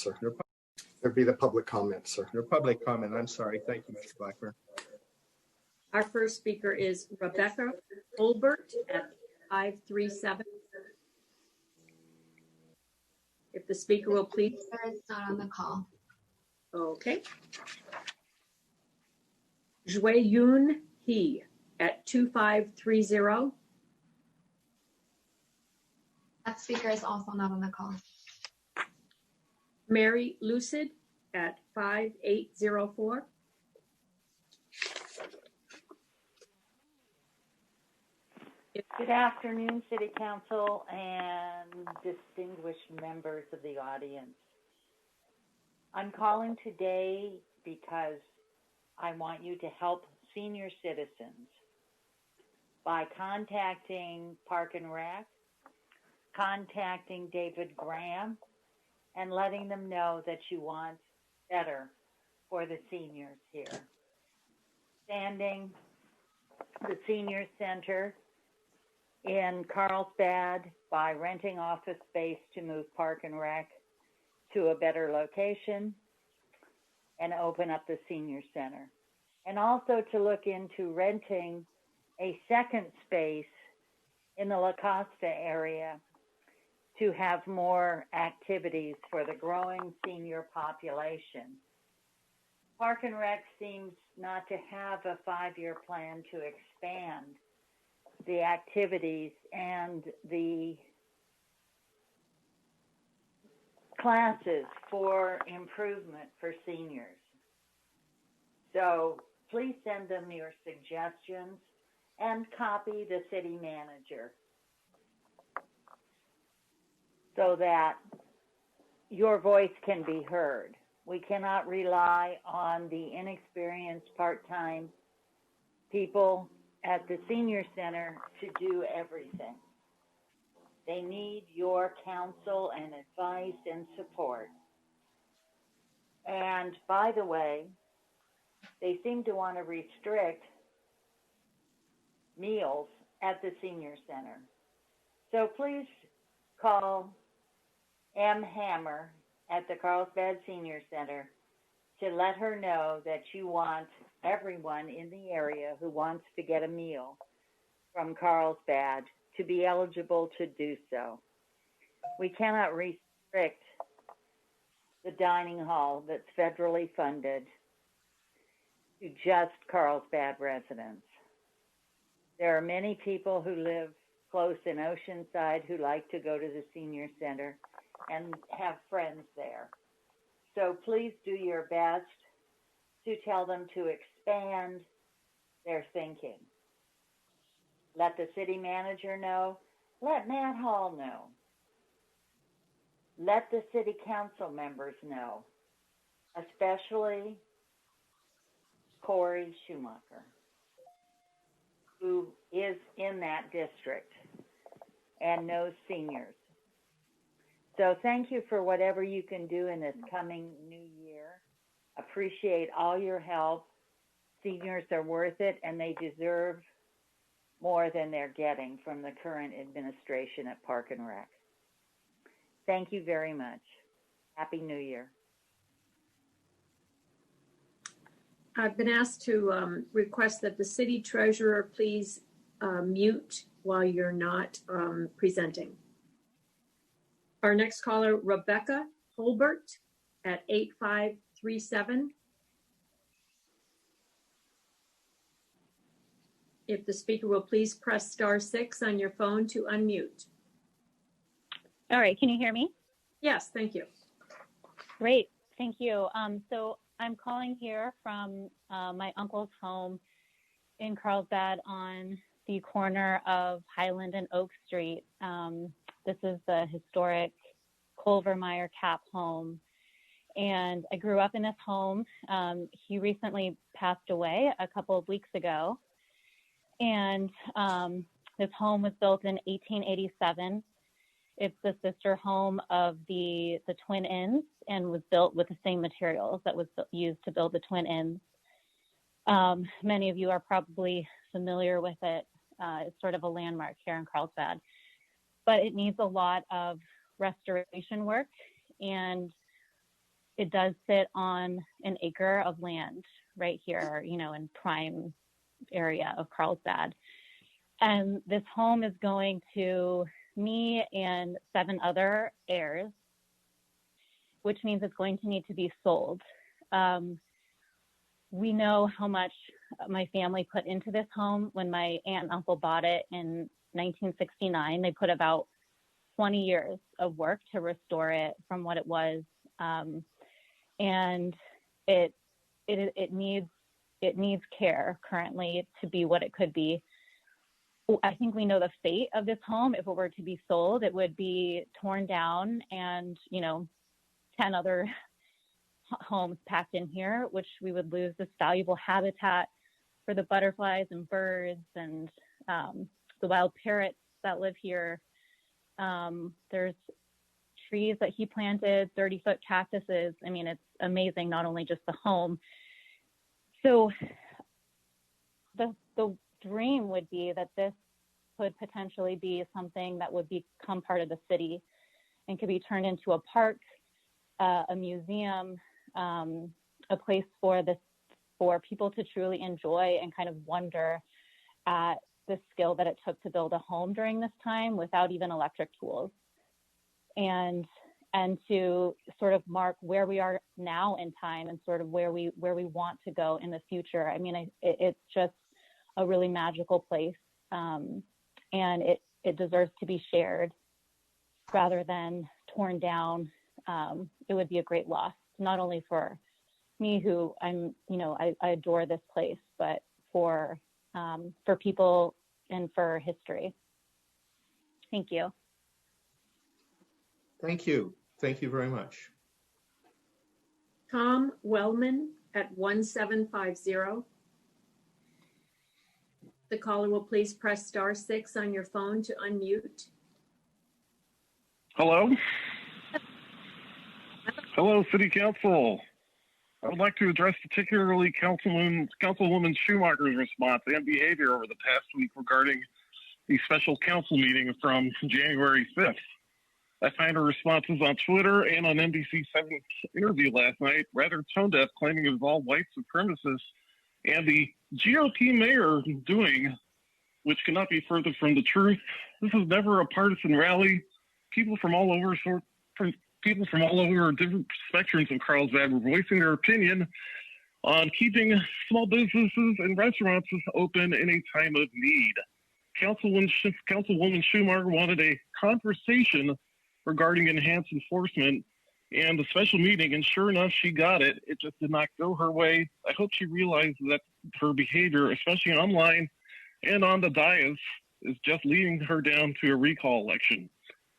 sir. Your, There'd be the public comment, sir. your public comment. I'm sorry. Thank you, Mr. Blackburn. Our first speaker is Rebecca Holbert at 537. If the speaker will please. It's not on the call. Okay. Jue Yoon Hee at 2530. That speaker is also not on the call. Mary Lucid at 5804. Good afternoon, City Council and distinguished members of the audience. I'm calling today because I want you to help senior citizens by contacting Park and Rec, contacting David Graham, and letting them know that you want better for the seniors here. Expanding the senior center in Carlsbad by renting office space to move Park and Rec to a better location and open up the senior center. And also to look into renting a second space in the La Costa area to have more activities for the growing senior population. Park and Rec seems not to have a 5-year plan to expand the activities and the classes for improvement for seniors. So please send them your suggestions and copy the city manager so that your voice can be heard. We cannot rely on the inexperienced part-time people at the senior center to do everything. They need your counsel and advice and support. And by the way, they seem to want to restrict meals at the senior center. So please call M. Hammer at the Carlsbad Senior Center to let her know that you want everyone in the area who wants to get a meal from Carlsbad to be eligible to do so. We cannot restrict the dining hall that's federally funded to just Carlsbad residents. There are many people who live close in Oceanside who like to go to the senior center and have friends there. So please do your best to tell them to expand their thinking. Let the city manager know. Let Matt Hall know. Let the city council members know, especially Corey Schumacher, who is in that district and knows seniors. So thank you for whatever you can do in this coming new year. Appreciate all your help. Seniors are worth it, and they deserve more than they're getting from the current administration at Park and Rec. Thank you very much. Happy New Year. I've been asked to request that the city treasurer please mute while you're not presenting. Our next caller, Rebecca Holbert at 8537. If the speaker will please press *6 on your phone to unmute. All right, can you hear me? Yes, thank you. Great, thank you. So I'm calling here from my uncle's home in Carlsbad on the corner of Highland and Oak Street. This is the historic Culvermeyer Cap home. And I grew up in this home. He recently passed away a couple of weeks ago. And this home was built in 1887. It's the sister home of the Twin Inns and was built with the same materials that was used to build the Twin Inns. Many of you are probably familiar with it. It's sort of a landmark here in Carlsbad, but it needs a lot of restoration work. And it does sit on an acre of land right here, you know, in prime area of Carlsbad. And this home is going to me and 7 other heirs, which means it's going to need to be sold. We know how much my family put into this home. When my aunt and uncle bought it in 1969, they put about 20 years of work to restore it from what it was. And it needs care currently to be what it could be. I think we know the fate of this home. If it were to be sold, it would be torn down and, you know, 10 other homes packed in here, which we would lose this valuable habitat for the butterflies and birds and the wild parrots that live here. There's trees that he planted, 30-foot cactuses. I mean, it's amazing, not only just the home. So the dream would be that this could potentially be something that would become part of the city and could be turned into a park, a museum, a place for people to truly enjoy and kind of wonder at the skill that it took to build a home during this time without even electric tools, and to sort of mark where we are now in time and sort of where we want to go in the future. I mean, it's just a really magical place, and it deserves to be shared rather than torn down. It would be a great loss, not only for me, who I adore this place, but for people and for history. Thank you. Thank you. Thank you very much. Tom Wellman at 1750. The caller will please press *6 on your phone to unmute. Hello? Hello, City Council. I would like to address particularly Councilwoman Schumacher's response and behavior over the past week regarding the special council meeting from January 5th. I find her responses on Twitter and on NBC7's interview last night rather tone deaf, claiming it was all white supremacists and the GOP mayor doing, which cannot be further from the truth. This is never a partisan rally. People from all over different spectrums of Carlsbad were voicing their opinion on keeping small businesses and restaurants open in a time of need. Councilwoman Schumacher wanted a conversation regarding enhanced enforcement and the special meeting, and sure enough, she got it. It just did not go her way. I hope she realized that her behavior, especially online and on the dais, is just leading her down to a recall election.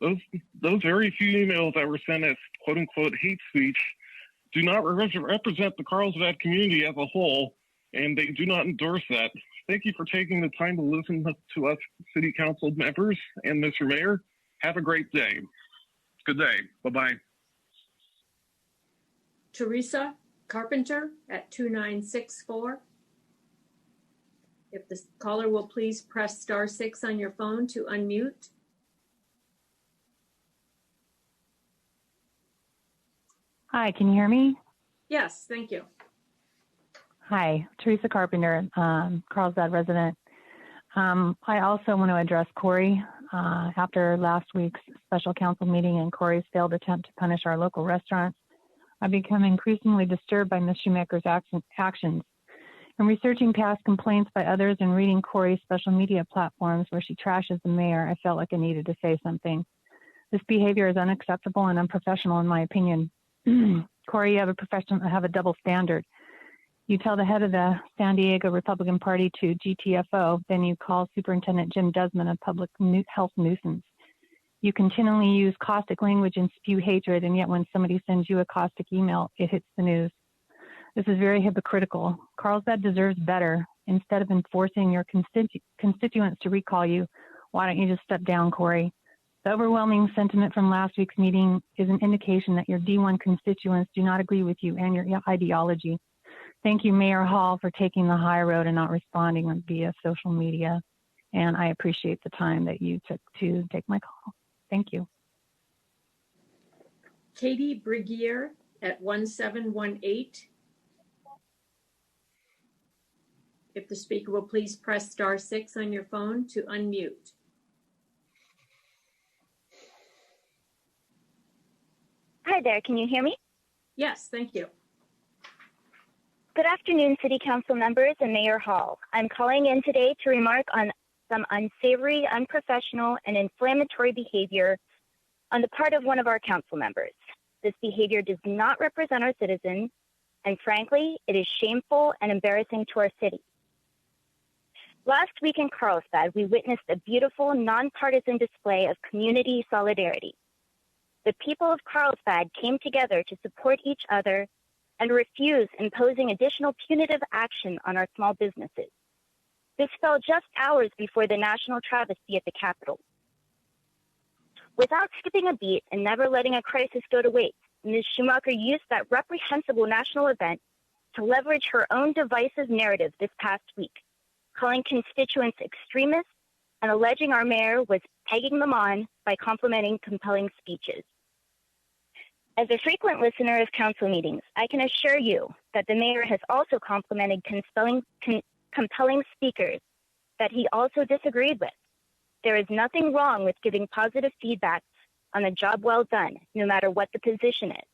Those very few emails that were sent as quote-unquote hate speech do not represent the Carlsbad community as a whole, and they do not endorse that. Thank you for taking the time to listen to us City Council members and Mr. Mayor. Have a great day. Good day. Bye-bye. Teresa Carpenter at 2964. If the caller will please press *6 on your phone to unmute. Hi, can you hear me? Yes, thank you. Hi, Teresa Carpenter, Carlsbad resident. I also want to address Corey. After last week's special council meeting and Corey's failed attempt to punish our local restaurants, I've become increasingly disturbed by Ms. Schumacher's actions. In researching past complaints by others and reading Corey's social media platforms where she trashes the mayor, I felt like I needed to say something. This behavior is unacceptable and unprofessional in my opinion. Corey, you have a double standard. You tell the head of the San Diego Republican Party to GTFO, then you call Superintendent Jim Desmond a public health nuisance. You continually use caustic language and spew hatred, and yet when somebody sends you a caustic email, it hits the news. This is very hypocritical. Carlsbad deserves better. Instead of enforcing your constituents to recall you, why don't you just step down, Corey? The overwhelming sentiment from last week's meeting is an indication that your D1 constituents do not agree with you and your ideology. Thank you, Mayor Hall, for taking the high road and not responding via social media. And I appreciate the time that you took to take my call. Thank you. Katie Brigier at 1718. If the speaker will please press *6 on your phone to unmute. Hi there, can you hear me? Yes, thank you. Good afternoon, City Council members and Mayor Hall. I'm calling in today to remark on some unsavory, unprofessional, and inflammatory behavior on the part of one of our council members. This behavior does not represent our citizens, and frankly, it is shameful and embarrassing to our city. Last week in Carlsbad, we witnessed a beautiful, nonpartisan display of community solidarity. The people of Carlsbad came together to support each other and refuse imposing additional punitive action on our small businesses. This fell just hours before the national travesty at the Capitol. Without skipping a beat and never letting a crisis go to waste, Ms. Schumacher used that reprehensible national event to leverage her own divisive narrative this past week, calling constituents extremists and alleging our mayor was egging them on by complimenting compelling speeches. As a frequent listener of council meetings, I can assure you that the mayor has also complimented compelling speakers that he also disagreed with. There is nothing wrong with giving positive feedback on a job well done, no matter what the position is.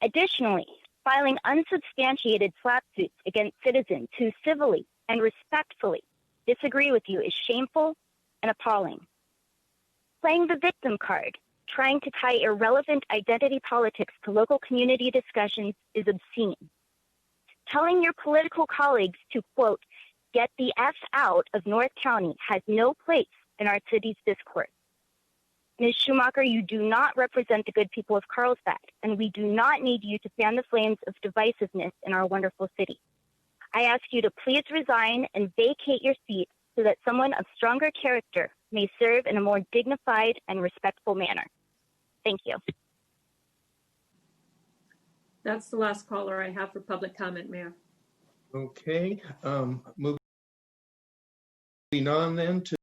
Additionally, filing unsubstantiated slap suits against citizens who civilly and respectfully disagree with you is shameful and appalling. Playing the victim card, trying to tie irrelevant identity politics to local community discussions is obscene. Telling your political colleagues to, quote, get the F out of North County has no place in our city's discourse. Ms. Schumacher, you do not represent the good people of Carlsbad, and we do not need you to fan the flames of divisiveness in our wonderful city. I ask you to please resign and vacate your seat so that someone of stronger character may serve in a more dignified and respectful manner. Thank you. That's the last caller I have for public comment, Mayor. Okay, moving on then to